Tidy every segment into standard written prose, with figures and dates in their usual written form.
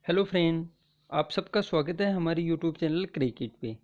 Hello friend. आप सबका स्वागत है हमारे यूट्यूब चैनल क्रिकेट पे।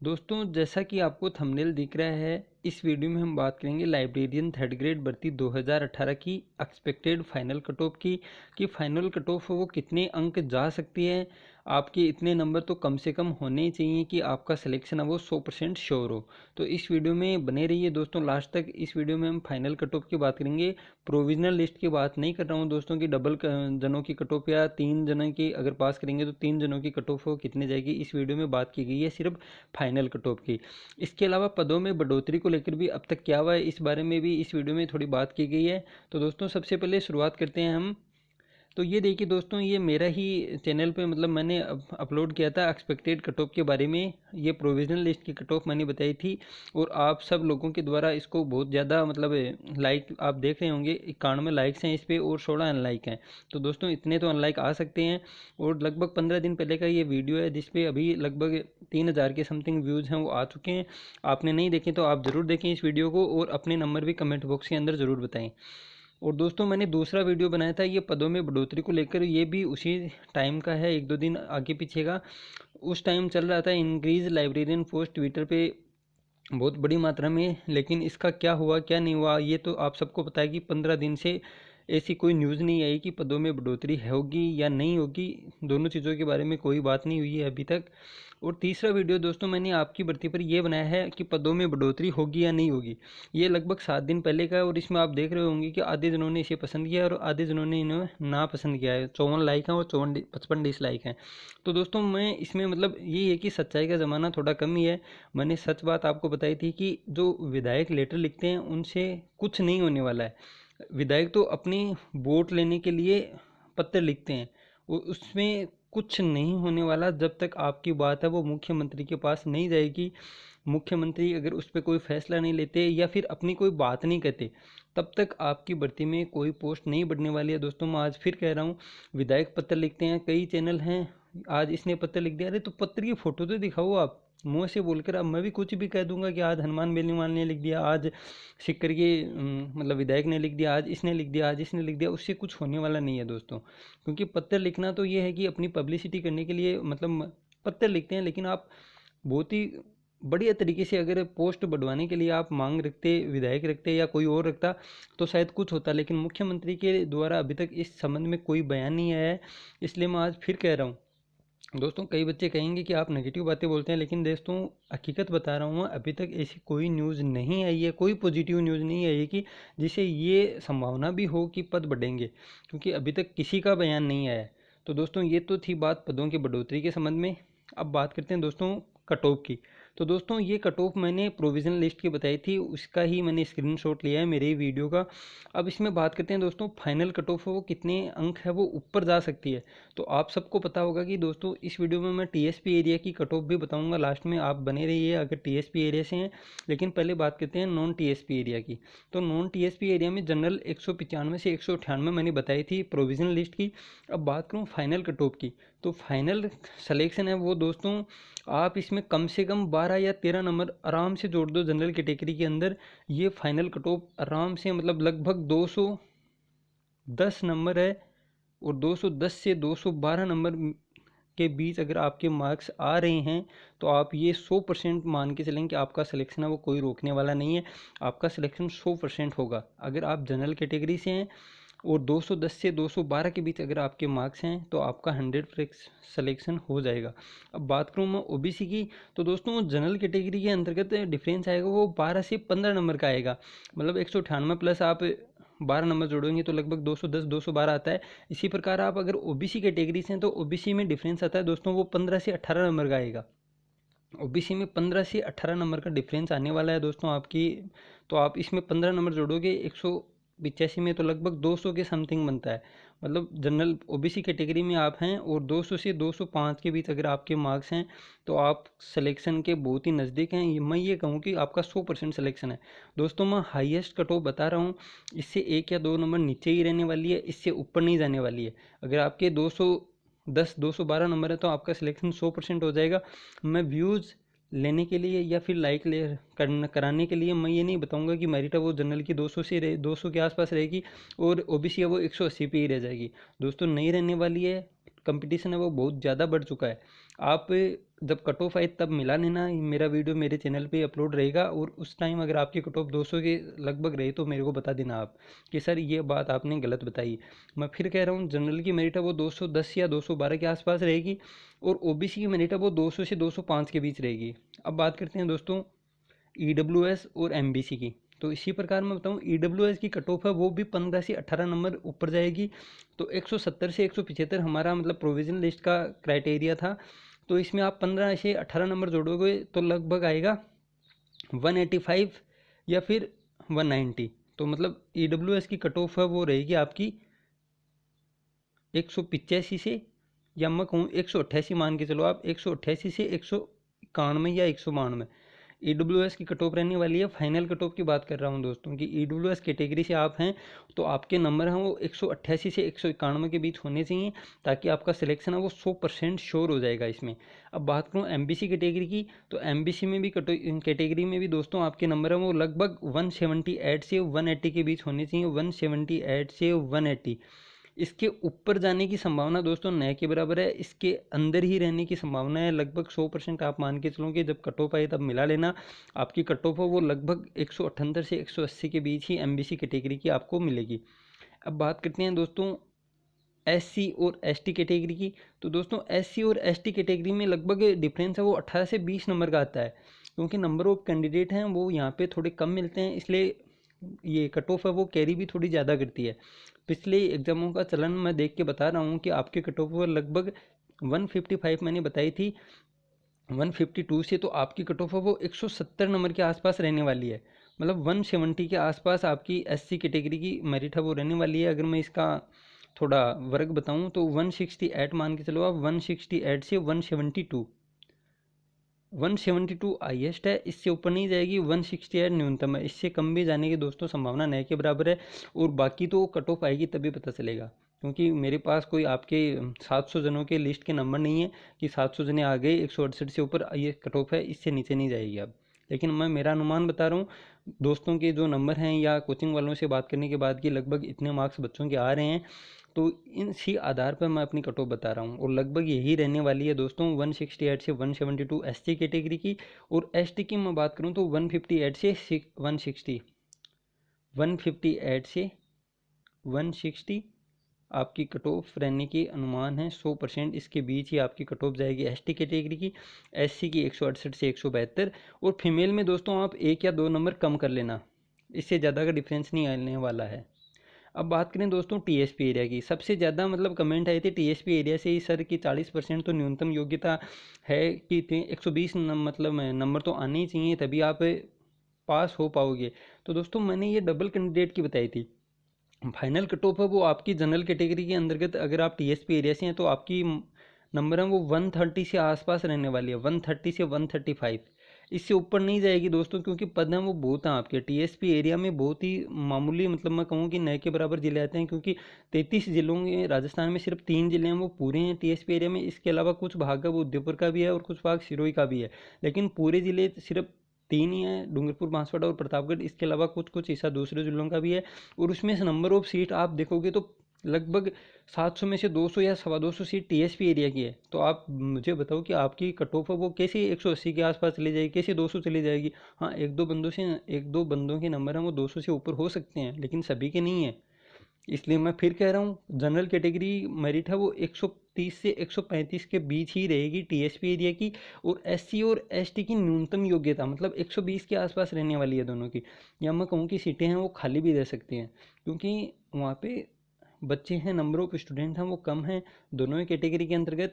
दोस्तों, जैसा कि आपको थंबनेल दिख रहा है, इस वीडियो में हम बात करेंगे लाइब्रेरियन थर्ड ग्रेड भर्ती 2018 की एक्सपेक्टेड फाइनल कट ऑफ की कि फाइनल कट ऑफ वो कितने अंक जा सकती है। आपके इतने नंबर तो कम से कम होने ही चाहिए कि आपका सिलेक्शन है वो 100% श्योर हो। तो इस वीडियो में बने रहिए दोस्तों लास्ट तक। इस वीडियो में हम फाइनल कट ऑफ की बात करेंगे, प्रोविजनल लिस्ट की बात नहीं कर रहा हूँ दोस्तों की डबल जनों की कट ऑफ या 3 जनों की अगर पास करेंगे तो 3 जनों की कट ऑफ कितने जाएगी। इस वीडियो में बात की गई है सिर्फ फाइनल कट ऑफ की। इसके अलावा पदों में बढ़ोतरी को लेकर भी अब तक क्या हुआ है इस बारे में भी इस वीडियो में थोड़ी बात की गई है। तो दोस्तों सबसे पहले शुरुआत करते हैं हम। तो ये देखिए दोस्तों, ये मेरा ही चैनल पे मतलब मैंने अपलोड किया था एक्सपेक्टेड कट ऑफ के बारे में। ये प्रोविजनल लिस्ट की कट ऑफ मैंने बताई थी और आप सब लोगों के द्वारा इसको बहुत ज़्यादा मतलब लाइक आप देख रहे होंगे, 91 लाइक्स हैं इस पर और 16 अनलाइक हैं। तो दोस्तों इतने तो अनलाइक आ सकते हैं। और लगभग 15 दिन पहले का ये वीडियो है जिसपे अभी लगभग 3000 के समथिंग व्यूज़ हैं वो आ चुके हैं। आपने नहीं देखे तो आप ज़रूर देखें इस वीडियो को और अपने नंबर भी कमेंट बॉक्स के अंदर ज़रूर बताएं। और दोस्तों मैंने दूसरा वीडियो बनाया था ये पदों में बढ़ोतरी को लेकर, ये भी उसी टाइम का है, 1-2 दिन आगे पीछे का। उस टाइम चल रहा था इंक्रीज लाइब्रेरियन पोस्ट ट्विटर पे बहुत बड़ी मात्रा में, लेकिन इसका क्या हुआ क्या नहीं हुआ ये तो आप सबको पता है कि 15 दिन से ऐसी कोई न्यूज़ नहीं आई कि पदों में बढ़ोतरी होगी या नहीं होगी। दोनों चीज़ों के बारे में कोई बात नहीं हुई है अभी तक। और तीसरा वीडियो दोस्तों मैंने आपकी भर्ती पर यह बनाया है कि पदों में बढ़ोतरी होगी या नहीं होगी। ये लगभग 7 दिन पहले का है और इसमें आप देख रहे होंगे कि आधे जनों ने इसे पसंद किया और आधे जनों ने इन्हें ना पसंद किया है। 54 लाइक हैं और 55 डिसलाइक हैं। तो दोस्तों मैं इसमें मतलब ये है कि सच्चाई का ज़माना थोड़ा कम ही है। मैंने सच बात आपको बताई थी कि जो विधायक लेटर लिखते हैं उनसे कुछ नहीं होने वाला है। विधायक तो अपनी वोट लेने के लिए पत्र लिखते हैं और उसमें कुछ नहीं होने वाला जब तक आपकी बात है वो मुख्यमंत्री के पास नहीं जाएगी। मुख्यमंत्री अगर उस पर कोई फैसला नहीं लेते या फिर अपनी कोई बात नहीं कहते तब तक आपकी भर्ती में कोई पोस्ट नहीं बढ़ने वाली है। दोस्तों मैं आज फिर कह रहा हूँ, विधायक पत्र लिखते हैं, कई चैनल हैं, आज इसने पत्र लिख दिया, अरे तो पत्र की फ़ोटो तो दिखाओ आप। मुँह से बोलकर अब मैं भी कुछ भी कह दूंगा कि आज हनुमान बेनीवाल ने लिख दिया, आज सिक्कर के मतलब विधायक ने लिख दिया, आज इसने लिख दिया, आज इसने लिख दिया, उससे कुछ होने वाला नहीं है दोस्तों। क्योंकि पत्र लिखना तो ये है कि अपनी पब्लिसिटी करने के लिए मतलब पत्र लिखते हैं, लेकिन आप बहुत ही बढ़िया तरीके से अगर पोस्ट बढ़वाने के लिए आप मांग रखते, विधायक रखते या कोई और रखता तो शायद कुछ होता। लेकिन मुख्यमंत्री के द्वारा अभी तक इस संबंध में कोई बयान नहीं आया है, इसलिए मैं आज फिर कह रहा हूँ। दोस्तों कई बच्चे कहेंगे कि आप नेगेटिव बातें बोलते हैं, लेकिन दोस्तों हकीकत बता रहा हूँ, अभी तक ऐसी कोई न्यूज़ नहीं आई है, कोई पॉजिटिव न्यूज़ नहीं आई है कि जिसे ये संभावना भी हो कि पद बढ़ेंगे, क्योंकि अभी तक किसी का बयान नहीं आया है। तो दोस्तों ये तो थी बात पदों की बढ़ोतरी के संबंध में। अब बात करते हैं दोस्तों कट ऑफ की। तो दोस्तों ये कट ऑफ मैंने प्रोविजनल लिस्ट की बताई थी, उसका ही मैंने स्क्रीनशॉट लिया है मेरे ही वीडियो का। अब इसमें बात करते हैं दोस्तों फाइनल कट ऑफ वो कितने अंक है वो ऊपर जा सकती है। तो आप सबको पता होगा कि दोस्तों इस वीडियो में मैं टीएसपी एरिया की कट ऑफ भी बताऊंगा लास्ट में, आप बने रहिए अगर टीएसपी एरिया से हैं। लेकिन पहले बात करते हैं नॉन टीएसपी एरिया की। तो नॉन टीएसपी एरिया में जनरल 195 से 198 मैंने बताई थी प्रोविजनल लिस्ट की। अब बात करूँ फाइनल कट ऑफ की, तो फाइनल सिलेक्शन है वो दोस्तों आप इसमें कम से कम 12 या 13 नंबर आराम से जोड़ दो जनरल कैटेगरी के अंदर। ये फाइनल कट ऑफ आराम से मतलब लगभग 210 नंबर है और 210 से 212 नंबर के बीच अगर आपके मार्क्स आ रहे हैं तो आप ये 100% मान के चलें कि आपका सिलेक्शन है वो कोई रोकने वाला नहीं है। आपका सिलेक्शन 100% होगा अगर आप जनरल कैटेगरी से हैं और 210 से 212 के बीच अगर आपके मार्क्स हैं तो आपका 100% सिलेक्शन हो जाएगा। अब बात करूँ मैं ओबीसी की, तो दोस्तों जनरल कैटेगरी के अंतर्गत डिफरेंस आएगा वो 12 से 15 नंबर का आएगा। मतलब 198 प्लस आप 12 नंबर जोड़ेंगे तो लगभग 210 212 आता है। इसी प्रकार आप अगर ओबीसी कैटेगरी से हैं तो ओबीसी में डिफरेंस आता है दोस्तों वो 15 से 18 नंबर का आएगा। ओबीसी में 15 से 18 नंबर का डिफरेंस आने वाला है दोस्तों आपकी। तो आप इसमें 15 नंबर जोड़ोगे 185 में तो लगभग 200 के समथिंग बनता है। मतलब जनरल ओबीसी कैटेगरी में आप हैं और 200 से 205 के बीच अगर आपके मार्क्स हैं तो आप सिलेक्शन के बहुत ही नज़दीक हैं। मैं ये कहूँ कि आपका 100% सिलेक्शन है। दोस्तों मैं हाईएस्ट कट ऑफ बता रहा हूँ, इससे 1 या 2 नंबर नीचे ही रहने वाली है, इससे ऊपर नहीं जाने वाली है। अगर आपके 210 212 नंबर है तो आपका सिलेक्शन 100% हो जाएगा। मैं व्यूज़ लेने के लिए या फिर लाइक ले कराने के लिए मैं ये नहीं बताऊंगा कि मेरिट है वो जनरल की 200 से 200 के आसपास रहेगी और ओबीसी है वो 180 पे ही रह जाएगी। दोस्तों नहीं रहने वाली है। कंपटीशन है वो बहुत ज़्यादा बढ़ चुका है। आप जब कट ऑफ आए तब मिला लेना, मेरा वीडियो मेरे चैनल पे अपलोड रहेगा, और उस टाइम अगर आपकी कट ऑफ 200 के लगभग रही तो मेरे को बता देना आप कि सर ये बात आपने गलत बताई। मैं फिर कह रहा हूँ, जनरल की मेरिट है वो 210 या 212 के आसपास रहेगी, और ओबीसी की मेरिट है वो 200 से 205 के बीच रहेगी। अब बात करते हैं दोस्तों ईडब्ल्यूएस और एमबीसी की। तो इसी प्रकार मैं बताऊं, ईडब्ल्यूएस की कट ऑफ है वो भी 15 से 18 नंबर ऊपर जाएगी। तो 170 से 175 हमारा मतलब प्रोविजन लिस्ट का क्राइटेरिया था। तो इसमें आप 15 से 18 नंबर जोड़ोगे तो लगभग आएगा 185 या फिर 190। तो मतलब ईडब्ल्यूएस की कट ऑफ है वो रहेगी आपकी 185 से, या मैं कहूँ 188 मान के चलो आप, 188 से 191 या 192 ईडब्ल्यूएस की कट ऑफ रहने वाली है। फाइनल कट ऑफ की बात कर रहा हूँ दोस्तों कि ईडब्ल्यूएस कैटेगरी से आप हैं तो आपके नंबर हैं वो 188 से 191 के बीच होने चाहिए, ताकि आपका सिलेक्शन है वो 100% श्योर हो जाएगा इसमें। अब बात करूँ एमबीसी कैटेगरी की, तो एमबीसी में भी कैटेगरी में भी दोस्तों आपके नंबर हैं वो लगभग 178 से 180 के बीच होने चाहिए, 178 से 180। इसके ऊपर जाने की संभावना दोस्तों नए के बराबर है, इसके अंदर ही रहने की संभावना है लगभग 100%। आप मान के चलो कि जब कट ऑफ आए तब मिला लेना, आपकी कट ऑफ हो वो लगभग 178 से 180 के बीच ही एमबीसी कैटेगरी की आपको मिलेगी। अब बात करते हैं दोस्तों एससी और एसटी कैटेगरी की। तो दोस्तों एससी और एसटी कैटेगरी में लगभग डिफरेंस है वो 18 से 20 नंबर का आता है, क्योंकि नंबर ऑफ कैंडिडेट हैं वो यहाँ पे थोड़े कम मिलते हैं, इसलिए ये कट ऑफ है वो कैरी भी थोड़ी ज़्यादा करती है। पिछले एग्जामों का चलन मैं देख के बता रहा हूँ कि आपके कट ऑफ लगभग 155 मैंने बताई थी 152 से, तो आपकी कट ऑफ वो 170 नंबर के आसपास रहने वाली है। मतलब 170 के आसपास आपकी एससी कैटेगरी की मेरिट है वो रहने वाली है। अगर मैं इसका थोड़ा वर्ग बताऊं तो 168 मान के चलो आप, 168 से 172, 172 हाईएस्ट है, इससे ऊपर नहीं जाएगी, 168 न्यूनतम है, इससे कम भी जाने की दोस्तों संभावना नहीं के बराबर है। और बाकी तो कट ऑफ आएगी तभी पता चलेगा, क्योंकि मेरे पास कोई आपके 700 जनों के लिस्ट के नंबर नहीं है कि 700 जने आ गए 168 से ऊपर ये कट ऑफ है, इससे नीचे नहीं जाएगी अब। लेकिन मैं मेरा अनुमान बता रहा हूँ, दोस्तों के जो नंबर हैं या कोचिंग वालों से बात करने के बाद कि लगभग इतने मार्क्स बच्चों के आ रहे हैं, तो इसी आधार पर मैं अपनी कट ऑफ बता रहा हूँ, और लगभग यही रहने वाली है दोस्तों 168 से 172 एससी कैटेगरी की। और एसटी की मैं बात करूँ तो 158 से 160, 158 से 160 आपकी कट ऑफ रहने की अनुमान है। 100% इसके बीच ही आपकी कट ऑफ जाएगी एसटी कैटेगरी की। एससी की 168 से 172, और फीमेल में दोस्तों आप 1 या 2 नंबर कम कर लेना, इससे ज़्यादा का डिफरेंस नहीं आने वाला है। अब बात करें दोस्तों टीएसपी एरिया की, सबसे ज़्यादा मतलब कमेंट आए थे टीएसपी एरिया से ही सर की 40% तो न्यूनतम योग्यता है कि 120 मतलब नंबर तो आने ही चाहिए तभी आप पास हो पाओगे। तो दोस्तों मैंने ये डबल कैंडिडेट की बताई थी। फाइनल कट ऑफ है वो आपकी जनरल कैटेगरी के अंतर्गत अगर आप टीएसपी एरिया से हैं तो आपकी नंबर है वो 130 से आसपास रहने वाली है, 130 से 135, इससे ऊपर नहीं जाएगी दोस्तों, क्योंकि पद हैं वो बहुत हैं आपके टीएसपी एरिया में, बहुत ही मामूली, मतलब मैं कहूँ कि नए के बराबर जिले आते हैं, क्योंकि 33 जिलों में राजस्थान में सिर्फ 3 जिले हैं वो पूरे हैं टीएसपी एरिया में। इसके अलावा कुछ भाग है वो उदयपुर का भी है और कुछ भाग सिरोही का भी है, लेकिन पूरे जिले सिर्फ 3 ही हैं, डूंगरपुर, बांसवाड़ा और प्रतापगढ़। इसके अलावा कुछ कुछ हिस्सा दूसरे जिलों का भी है। और उसमें से नंबर ऑफ सीट आप देखोगे तो लगभग 700 में से 200 या 225 सीट टीएसपी एरिया की है। तो आप मुझे बताओ कि आपकी कट ऑफ है वो कैसे 180 के आसपास चली जाएगी, कैसे 200 चली जाएगी। हाँ, एक दो बंदों के नंबर हैं वो 200 से ऊपर हो सकते हैं, लेकिन सभी के नहीं है। इसलिए मैं फिर कह रहा हूँ, जनरल कैटेगरी मेरिट है वो 130 से 135 के बीच ही रहेगी टीएसपी एरिया की। और एससी और एसटी की न्यूनतम योग्यता मतलब 120 के आसपास रहने वाली है दोनों की। या मैं कहूँ कि सीटें हैं वो खाली भी रह सकती हैं, क्योंकि वहाँ पे बच्चे हैं, नंबर ऑफ स्टूडेंट हैं वो कम हैं दोनों ही कैटेगरी के अंतर्गत,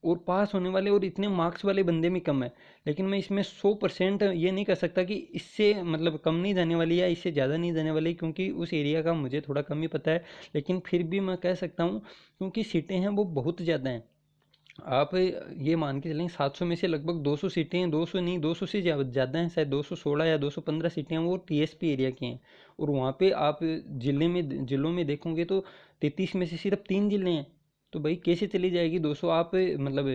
और पास होने वाले और इतने मार्क्स वाले बंदे भी कम है। लेकिन मैं इसमें 100% ये नहीं कर सकता कि इससे मतलब कम नहीं जाने वाली या इससे ज़्यादा नहीं जाने वाली, क्योंकि उस एरिया का मुझे थोड़ा कम ही पता है। लेकिन फिर भी मैं कह सकता हूँ, क्योंकि सीटें हैं वो बहुत ज़्यादा हैं। आप ये मान के चलें 700 में से लगभग 200 सीटें हैं, 200 नहीं 200 से ज़्यादा हैं, शायद 216 या 215 सीटें हैं वो टीएसपी एरिया की हैं। और वहाँ पे आप जिलों में देखोगे तो 33 में से सिर्फ 3 जिले हैं। तो भाई कैसे चली जाएगी 200, आप मतलब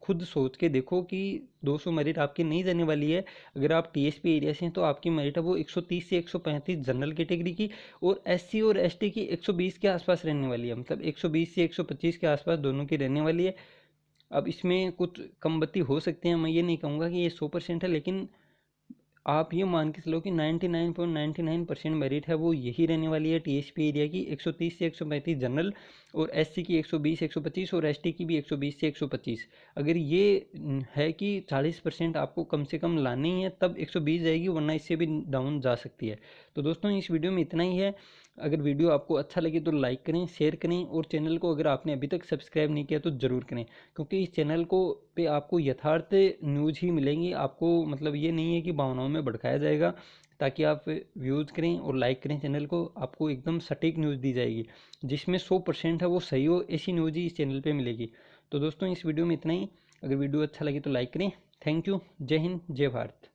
खुद सोच के देखो कि 200 मेरिट आपकी नहीं जाने वाली है। अगर आप टीएसपी एरिया से हैं तो आपकी मेरिट है वो 130 से 135 जनरल कैटेगरी की, और एससी और एसटी की 120 के आसपास रहने वाली है, मतलब 120 से 125 के आसपास दोनों की रहने वाली है। अब इसमें कुछ कम बत्ती हो सकते हैं, मैं ये नहीं कहूँगा कि ये 100% है, लेकिन आप ये मान के चलो कि 99.99% मेरिट है वो यही रहने वाली है टीएसपी एरिया की, 130 से 135 जनरल, और एससी की 120 125, और एसटी की भी 120 से 125। अगर ये है कि 40% आपको कम से कम लानी ही है तब 120 जाएगी, वरना इससे भी डाउन जा सकती है। तो दोस्तों इस वीडियो में इतना ही है। अगर वीडियो आपको अच्छा लगे तो लाइक करें, शेयर करें, और चैनल को अगर आपने अभी तक सब्सक्राइब नहीं किया तो ज़रूर करें, क्योंकि इस चैनल को पे आपको यथार्थ न्यूज़ ही मिलेंगी। आपको मतलब ये नहीं है कि भावनाओं में भड़काया जाएगा ताकि आप व्यूज़ करें और लाइक करें चैनल को। आपको एकदम सटीक न्यूज़ दी जाएगी, जिसमें 100% है वो सही हो, ऐसी न्यूज़ ही इस चैनल पे मिलेगी। तो दोस्तों इस वीडियो में इतना ही। अगर वीडियो अच्छा लगे तो लाइक करें। Thank you. जय हिंद, जय भारत।